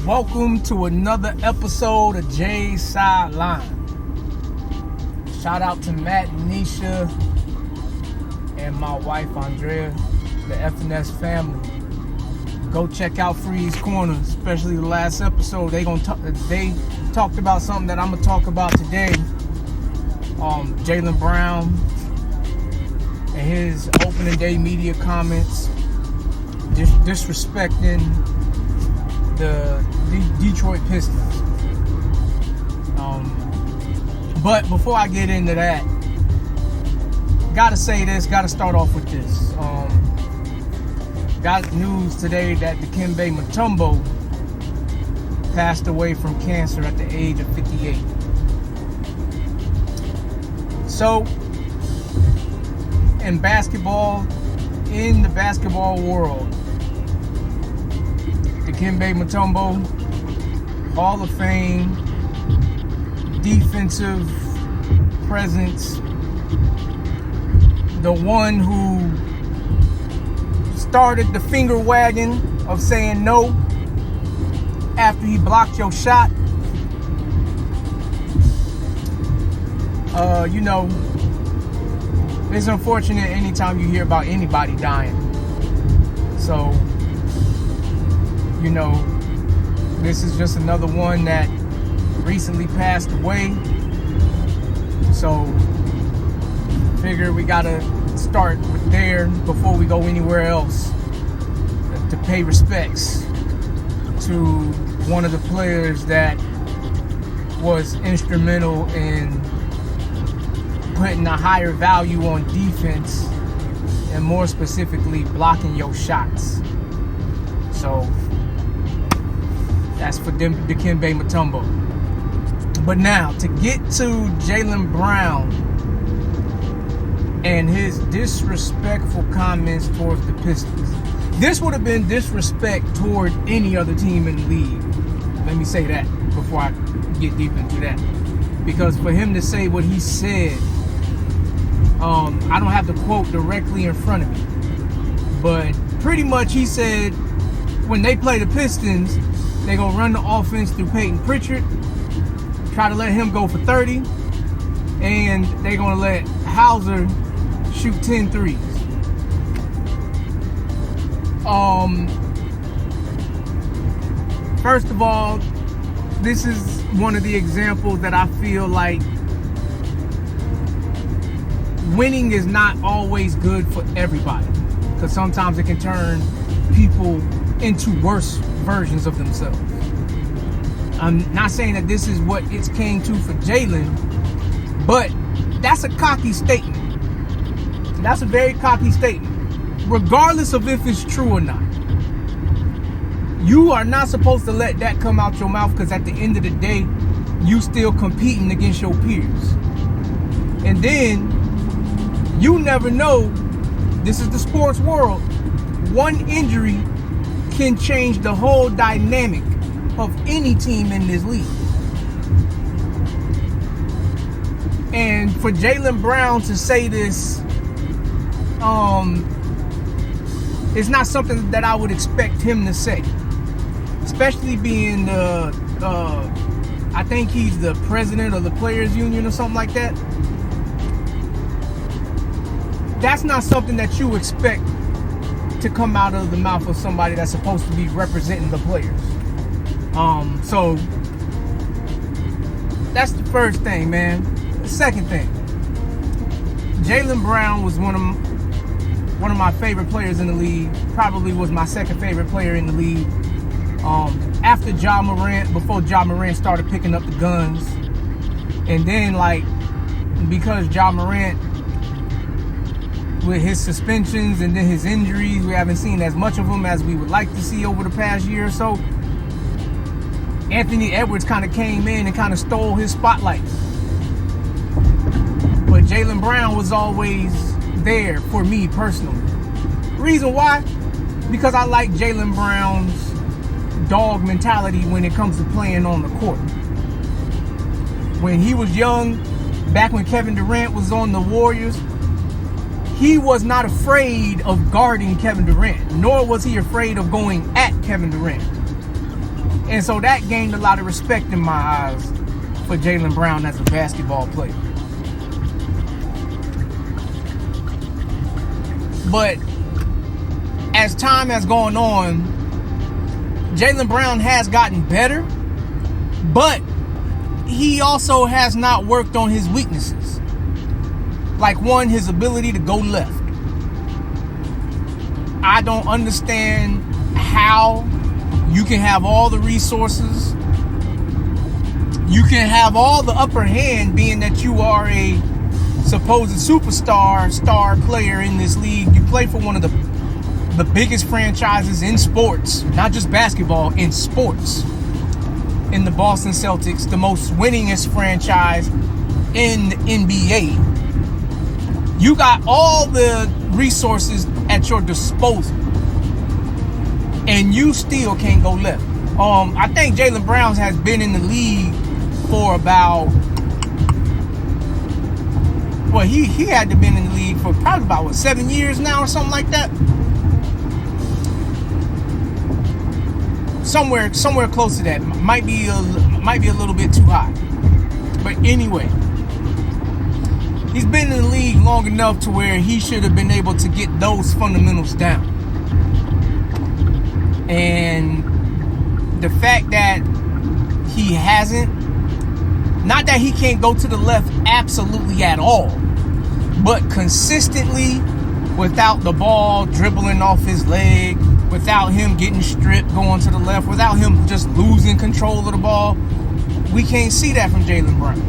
Welcome to another episode of Jay's Sideline. Shout out to Matt and Nisha and my wife Andrea, the FNS family. Go check out Freeze Corner, especially the last episode. They talked about something that I'm gonna talk about today. Jaylen Brown and his opening day media comments, disrespecting the Detroit Pistons. But before I get into that, gotta say this, gotta start off with this. Got news today that Dikembe Mutombo passed away from cancer at the age of 58. So, in the basketball world, Dikembe Mutombo, Hall of Fame, defensive presence, the one who started the finger wagging of saying no after he blocked your shot. It's unfortunate anytime you hear about anybody dying. So, this is just another one that recently passed away. So, figure we gotta start with there before we go anywhere else to pay respects to one of the players that was instrumental in putting a higher value on defense and more specifically blocking your shots. So that's for Dikembe Mutombo. But now, to get to Jaylen Brown and his disrespectful comments towards the Pistons. This would have been disrespect toward any other team in the league. Let me say that before I get deep into that. Because for him to say what he said, I don't have the quote directly in front of me, but pretty much he said when they play the Pistons, they're going to run the offense through Peyton Pritchard, try to let him go for 30, and they're going to let Hauser shoot 10 threes. First of all, this is one of the examples that I feel like winning is not always good for everybody, because sometimes it can turn people into worse versions of themselves. I'm not saying that this is what it came to for Jaylen, but that's a cocky statement. That's a very cocky statement, regardless of if it's true or not. You are not supposed to let that come out your mouth, because at the end of the day, you still competing against your peers. And then, you never know, this is the sports world, one injury can change the whole dynamic of any team in this league. And for Jaylen Brown to say this, it's not something that I would expect him to say. Especially being I think he's the president of the Players Union or something like that. That's not something that you expect to come out of the mouth of somebody that's supposed to be representing the players. So that's the first thing, man. The second thing, Jaylen Brown was one of my favorite players in the league. Probably was my second favorite player in the league. After Ja Morant, before Ja Morant started picking up the guns, and then because Ja Morant, with his suspensions and then his injuries, we haven't seen as much of him as we would like to see over the past year or so. Anthony Edwards kind of came in and kind of stole his spotlight. But Jaylen Brown was always there for me personally. Reason why? Because I like Jaylen Brown's dog mentality when it comes to playing on the court. When he was young, back when Kevin Durant was on the Warriors, he was not afraid of guarding Kevin Durant, nor was he afraid of going at Kevin Durant. And so that gained a lot of respect in my eyes for Jaylen Brown as a basketball player. But as time has gone on, Jaylen Brown has gotten better, but he also has not worked on his weaknesses. Like, one, his ability to go left. I don't understand how you can have all the resources. You can have all the upper hand, being that you are a supposed superstar, star player in this league. You play for one of the biggest franchises in sports, not just basketball, in sports. In the Boston Celtics, the most winningest franchise in the NBA. You got all the resources at your disposal, and you still can't go left. I think Jaylen Brown has been in the league for about, well, he had to been in the league for probably about 7 years now or something like that. Somewhere close to that. Might be a little bit too high. But anyway, he's been in the league long enough to where he should have been able to get those fundamentals down. And the fact that he hasn't, not that he can't go to the left absolutely at all, but consistently, without the ball dribbling off his leg, without him getting stripped going to the left, without him just losing control of the ball, we can't see that from Jaylen Brown.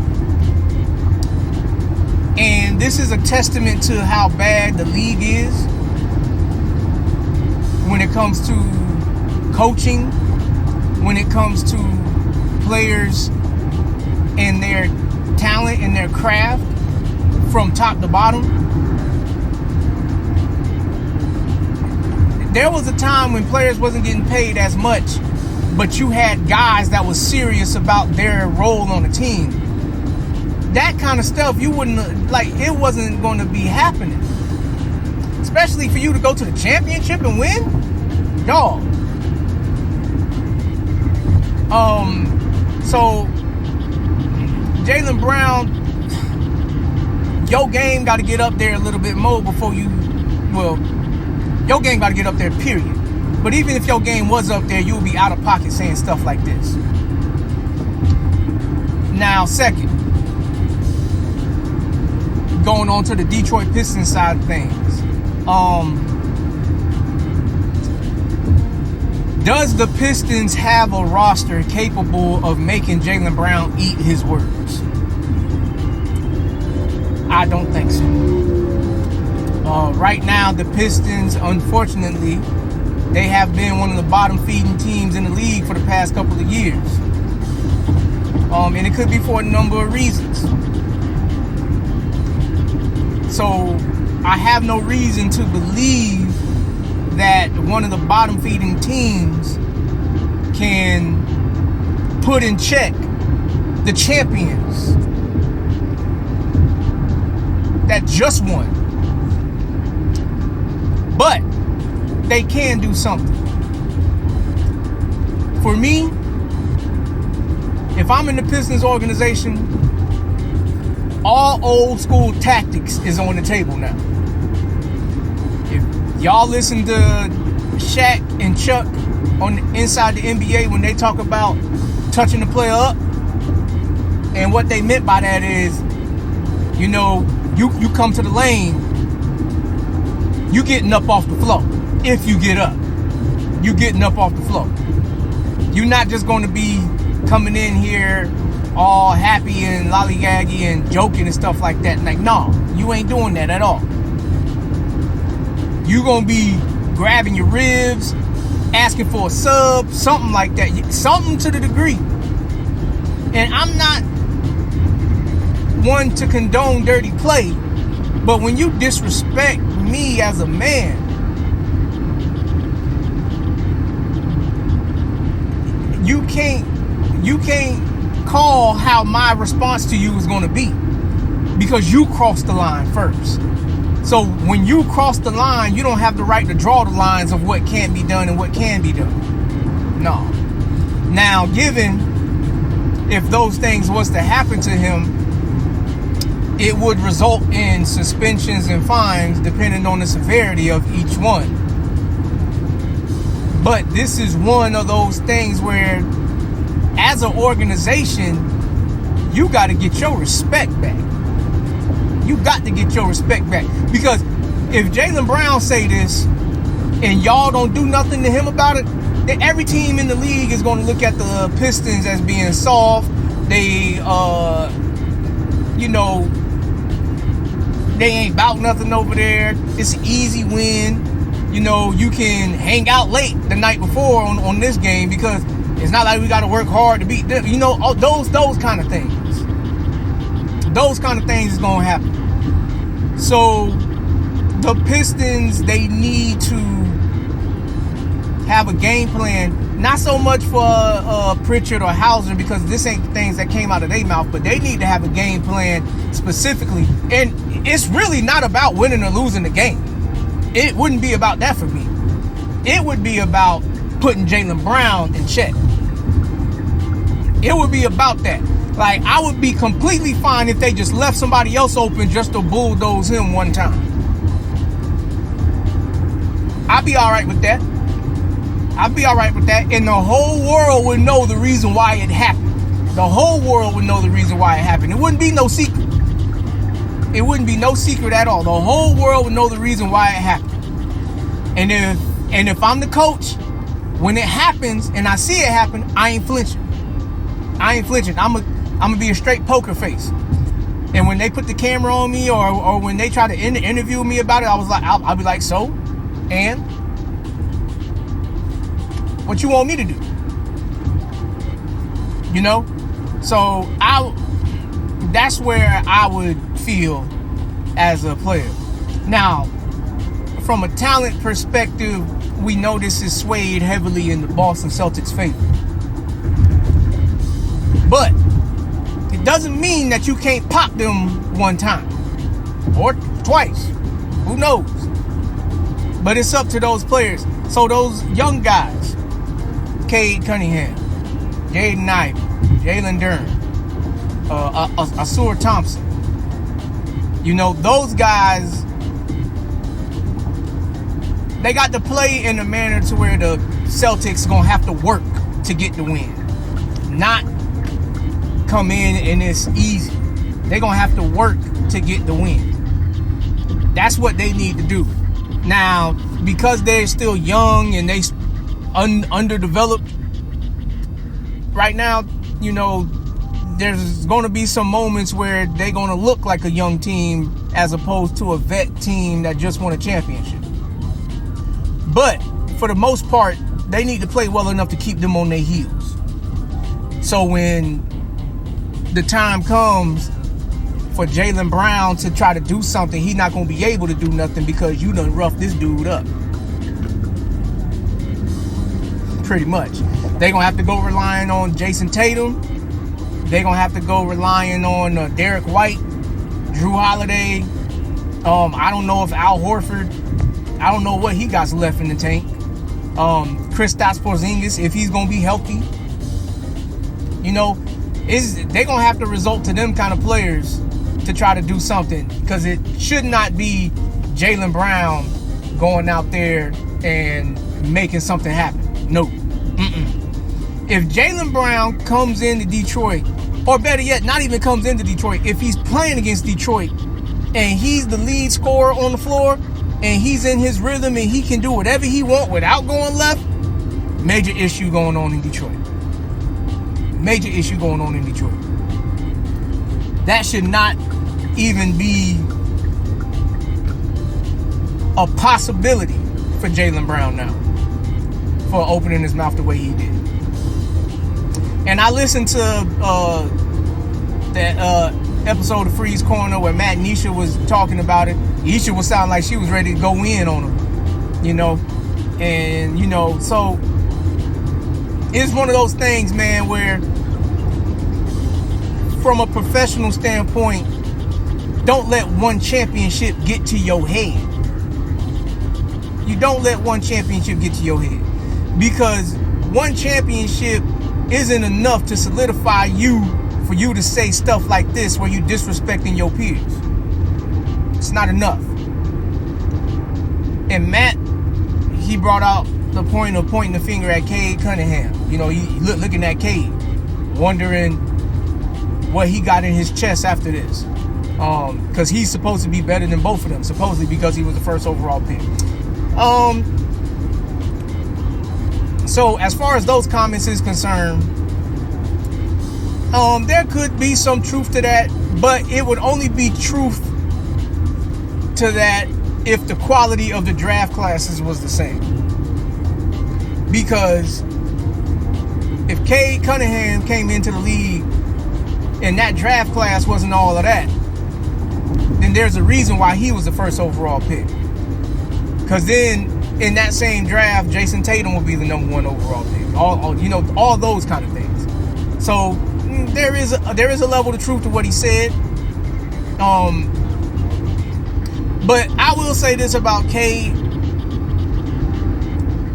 And this is a testament to how bad the league is when it comes to coaching, when it comes to players and their talent and their craft from top to bottom. There was a time when players wasn't getting paid as much, but you had guys that was serious about their role on the team. That kind of stuff, you wouldn't, like, it wasn't going to be happening. Especially for you to go to the championship and win? Dog. So, Jaylen Brown, your game got to get up there a little bit more before you, well, your game got to get up there, period. But even if your game was up there, you would be out of pocket saying stuff like this. Now, second, going on to the Detroit Pistons side of things. Does the Pistons have a roster capable of making Jaylen Brown eat his words? I don't think so. Right now, the Pistons, unfortunately, they have been one of the bottom-feeding teams in the league for the past couple of years. And it could be for a number of reasons. So, I have no reason to believe that one of the bottom-feeding teams can put in check the champions that just won. But they can do something. For me, if I'm in the Pistons organization, all old school tactics is on the table now. If y'all listen to Shaq and Chuck on Inside the NBA when they talk about touching the player up, and what they meant by that is, you know, you come to the lane, you getting up off the floor. If you get up, you getting up off the floor. You're not just going to be coming in here all happy and lollygaggy and joking and stuff like that. Like, no, you ain't doing that at all. You gonna be grabbing your ribs, asking for a sub, something like that. Something to the degree. And I'm not one to condone dirty play, but when you disrespect me as a man, you can't call how my response to you is going to be, because you crossed the line first. So when you cross the line, you don't have the right to draw the lines of what can't be done and what can be done. No. Now, given if those things was to happen to him, it would result in suspensions and fines depending on the severity of each one. But this is one of those things where, as an organization, you got to get your respect back. You got to get your respect back. Because if Jaylen Brown say this and y'all don't do nothing to him about it, then every team in the league is going to look at the Pistons as being soft. They, they ain't about nothing over there. It's an easy win. You can hang out late the night before on this game because it's not like we got to work hard to beat them. Those kind of things. Those kind of things is going to happen. So the Pistons, they need to have a game plan, not so much for Pritchard or Hauser, because this ain't things that came out of their mouth, but they need to have a game plan specifically. And it's really not about winning or losing the game. It wouldn't be about that for me. It would be about putting Jaylen Brown in check. It would be about that. Like, I would be completely fine if they just left somebody else open just to bulldoze him one time. I'd be all right with that. I'd be all right with that. And the whole world would know the reason why it happened. The whole world would know the reason why it happened. It wouldn't be no secret. It wouldn't be no secret at all. The whole world would know the reason why it happened. And if I'm the coach, when it happens and I see it happen, I ain't flinching. I'm gonna be a straight poker face. And when they put the camera on me or when they try to interview me about it, I'll be like, so? And? What you want me to do? So that's where I would feel as a player. Now, from a talent perspective, we know this is swayed heavily in the Boston Celtics' favor. But it doesn't mean that you can't pop them one time or twice. Who knows? But it's up to those players. So those young guys, Cade Cunningham, Jaden Ivey, Jalen Duren, Asur Thompson. Those guys, they got to play in a manner to where the Celtics are going to have to work to get the win. Not come in and it's easy. They're going to have to work to get the win. That's what they need to do. Now, because they're still young and they underdeveloped right now, there's going to be some moments where they're going to look like a young team as opposed to a vet team that just won a championship. But for the most part, they need to play well enough to keep them on their heels. So when the time comes for Jaylen Brown to try to do something, he's not going to be able to do nothing because you done roughed this dude up. Pretty much. They're going to have to go relying on Jason Tatum. They're going to have to go relying on Derek White, Drew Holiday. I don't know if Al Horford, I don't know what he got left in the tank. Kristaps Porzingis, if he's going to be healthy. They're going to have to resort to them kind of players to try to do something, because it should not be Jaylen Brown going out there and making something happen. No. If Jaylen Brown comes into Detroit, or better yet, not even comes into Detroit, if he's playing against Detroit and he's the lead scorer on the floor and he's in his rhythm and he can do whatever he wants without going left, major issue going on in Detroit. Major issue going on in Detroit. That should not even be a possibility for Jaylen Brown now, for opening his mouth the way he did. And I listened to that episode of Freeze Corner where Matt and Nisha was talking about it. Nisha would sound like she was ready to go in on him, and so it's one of those things, man, where from a professional standpoint, don't let one championship get to your head. You don't let one championship get to your head, because one championship isn't enough to solidify you for you to say stuff like this where you disrespecting your peers. It's not enough. And Matt, he brought out the point of pointing the finger at Cade Cunningham. You know, he looking at Cade, wondering what he got in his chest after this. Because he's supposed to be better than both of them, supposedly because he was the first overall pick. So as far as those comments is concerned, there could be some truth to that, but it would only be truth to that if the quality of the draft classes was the same. Because if Cade Cunningham came into the league and that draft class wasn't all of that, then there's a reason why he was the first overall pick. Because then in that same draft, Jason Tatum will be the number 1 overall pick. All those kind of things. So there is a level of truth to what he said. But I will say this about Cade.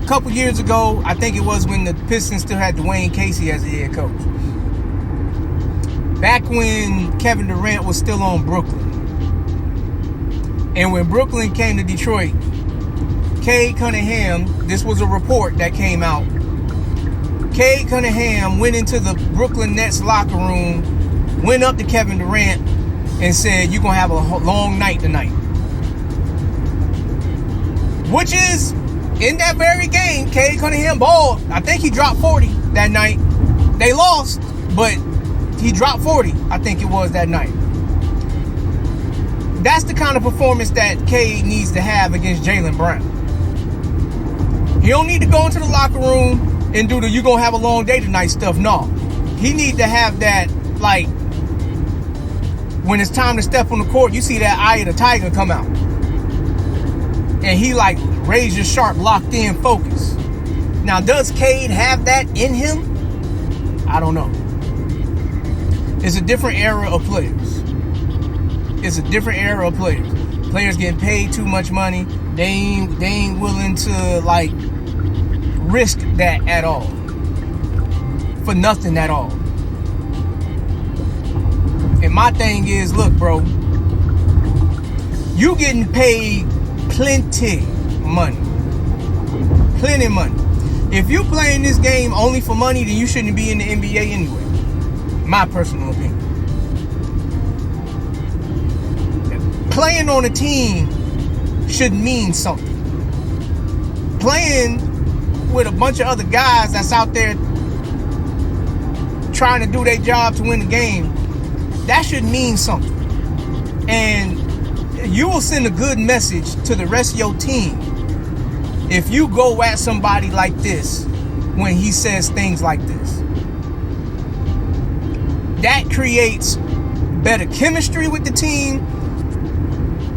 A couple years ago, I think it was when the Pistons still had Dwayne Casey as the head coach. Back when Kevin Durant was still on Brooklyn. And when Brooklyn came to Detroit, Cade Cunningham, this was a report that came out. Cade Cunningham went into the Brooklyn Nets locker room, went up to Kevin Durant, and said, "You're going to have a long night tonight." Which is, in that very game, Cade Cunningham balled. I think he dropped 40 that night. They lost, but he dropped 40, I think it was that night. That's the kind of performance that Cade needs to have against Jaylen Brown. He don't need to go into the locker room and do the "you gonna have a long day tonight" stuff. No. He need to have that, like, when it's time to step on the court, you see that eye of the tiger come out. And he, like, razor sharp, locked in focus. Now, does Cade have that in him? I don't know. It's a different era of players. It's a different era of players. Players getting paid too much money. They ain't willing to, like, risk that at all. For nothing at all. And my thing is, look, bro, you getting paid plenty money. Plenty money. If you playing this game only for money, then you shouldn't be in the NBA anyway. My personal opinion. Playing on a team should mean something. Playing with a bunch of other guys that's out there trying to do their job to win the game, that should mean something. And you will send a good message to the rest of your team if you go at somebody like this when he says things like this. That creates better chemistry with the team.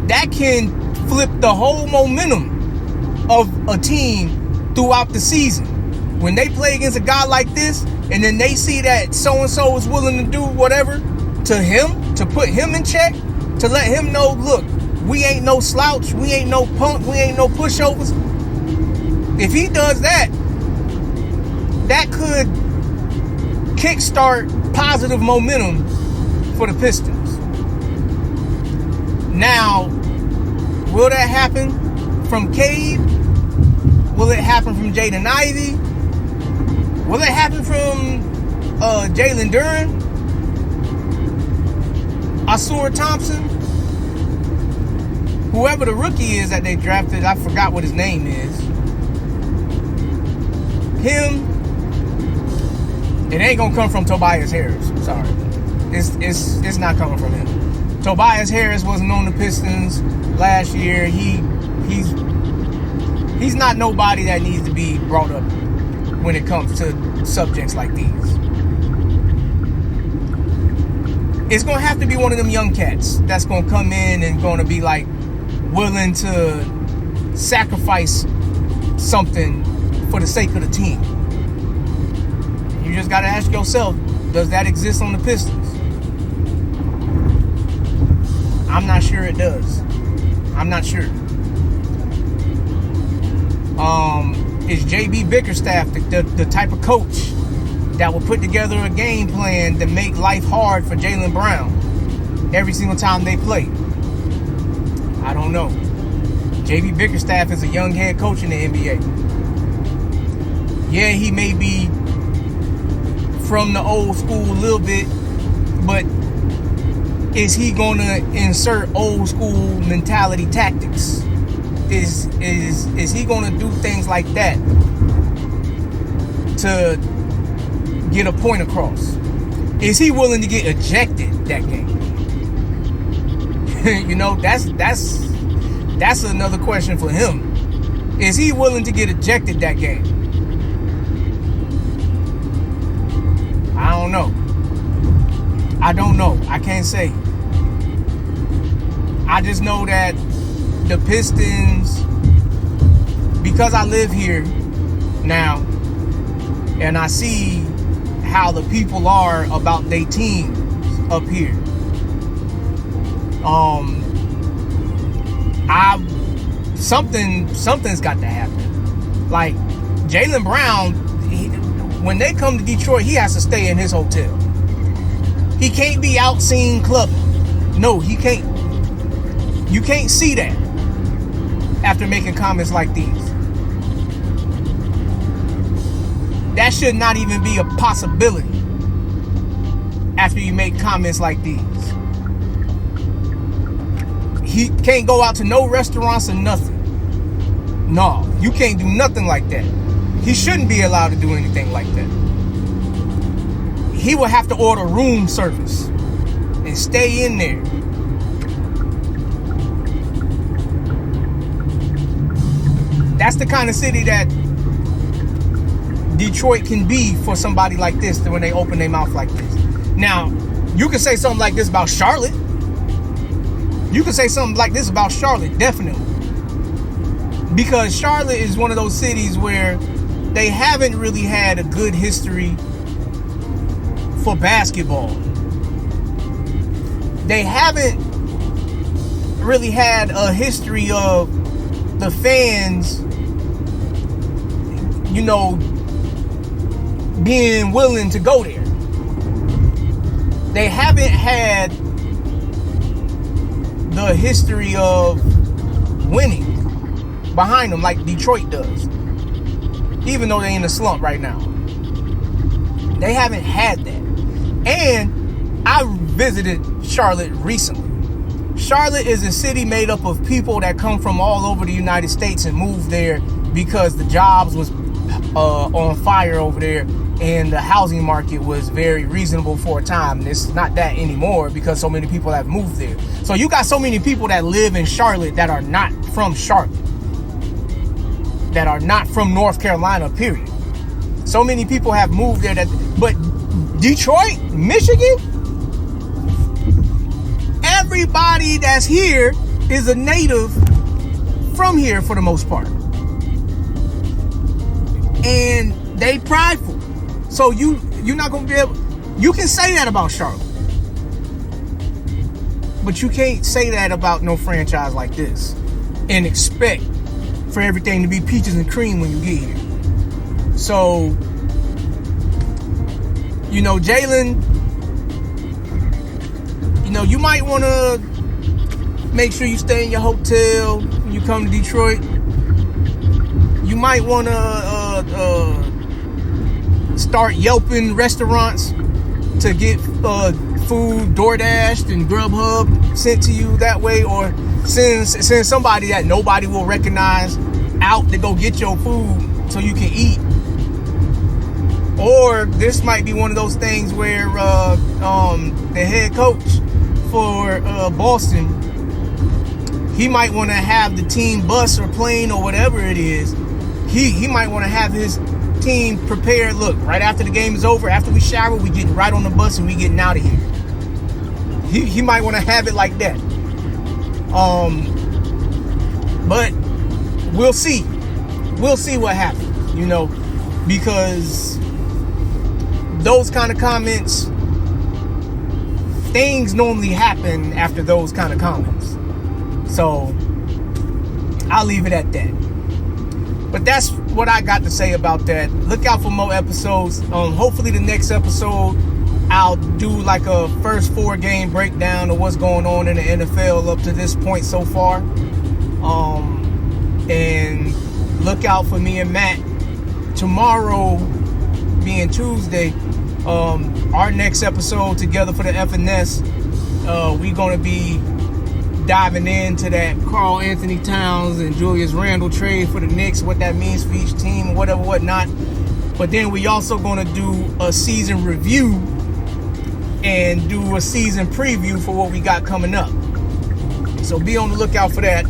That can flip the whole momentum of a team throughout the season. When they play against a guy like this, and then they see that so-and-so is willing to do whatever to him, to put him in check, to let him know, look, we ain't no slouch, we ain't no punk, we ain't no pushovers. If he does that, that could kickstart positive momentum for the Pistons. Now, will that happen from Cade? Will it happen from Jaden Ivey? Will it happen from Jalen Duren? Asur Thompson? Whoever the rookie is that they drafted, I forgot what his name is. Him. It ain't gonna come from Tobias Harris. Sorry. It's not coming from him. Tobias Harris wasn't on the Pistons last year. He's not nobody that needs to be brought up when it comes to subjects like these. It's gonna have to be one of them young cats that's gonna come in and gonna be like willing to sacrifice something for the sake of the team. You just gotta ask yourself, does that exist on the Pistons? I'm not sure it does. I'm not sure. Is JB Bickerstaff the type of coach that will put together a game plan to make life hard for Jaylen Brown every single time they play. I don't know. JB Bickerstaff is a young head coach in the NBA. Yeah, he may be from the old school a little bit, but is he going to insert old school mentality tactics? Is he going to do things like that to get a point across? Is he willing to get ejected that game? You know, that's another question for him. Is he willing to get ejected that game? I don't know. I can't say. I just know that the Pistons, because I live here now and I see how the people are about their teams up here. Something's got to happen. Like Jaylen Brown, when they come to Detroit, he has to stay in his hotel. He can't be out seen clubbing. No, he can't. You can't see that after making comments like these. That should not even be a possibility after you make comments like these. He can't go out to no restaurants or nothing. No, you can't do nothing like that. He shouldn't be allowed to do anything like that. He will have to order room service and stay in there. That's the kind of city that Detroit can be for somebody like this when they open their mouth like this. Now, you can say something like this about Charlotte. You can say something like this about Charlotte, definitely. Because Charlotte is one of those cities where they haven't really had a good history for basketball. They haven't really had a history of the fans, you know, being willing to go there. They haven't had the history of winning behind them like Detroit does, even though they're in a slump right now. They haven't had that. And I visited Charlotte recently. Charlotte is a city made up of people that come from all over the United States and moved there because the jobs was on fire over there and the housing market was very reasonable for a time. It's not that anymore because so many people have moved there. So you got so many people that live in Charlotte that are not from Charlotte, that are not from North Carolina, period. So many people have moved there but Detroit, Michigan, everybody that's here is a native from here for the most part. And they prideful. So you're not going to be able, you can say that about Charlotte. But you can't say that about no franchise like this and expect for everything to be peaches and cream when you get here. So, you know, Jaylen, you know, you might want to make sure you stay in your hotel when you come to Detroit. You might want to start Yelping restaurants to get food DoorDashed and Grubhub sent to you that way, or send somebody that nobody will recognize out to go get your food so you can eat. Or this might be one of those things where the head coach for Boston, he might want to have the team bus or plane or whatever it is. He might want to have his team prepared. Look, right after the game is over, after we shower, we getting right on the bus and we getting out of here. He might want to have it like that. But we'll see. We'll see what happens, you know, because those kind of comments, things normally happen after those kind of comments. So I'll leave it at that. But that's what I got to say about that. Look out for more episodes. Hopefully the next episode I'll do like a first 4-game breakdown of what's going on in the NFL up to this point so far. And look out for me and Matt tomorrow, being Tuesday. Our next episode together for the FNS, we're going to be diving into that Karl Anthony Towns and Julius Randle trade for the Knicks, what that means for each team, whatever, whatnot. But then we also going to do a season review and do a season preview for what we got coming up. So be on the lookout for that.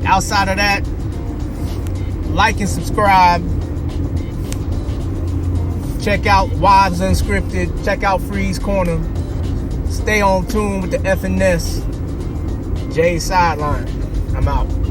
Outside of that, like and subscribe. Check out Wives Unscripted. Check out Freeze Corner. Stay on tune with the FNS. Jay Sideline. I'm out.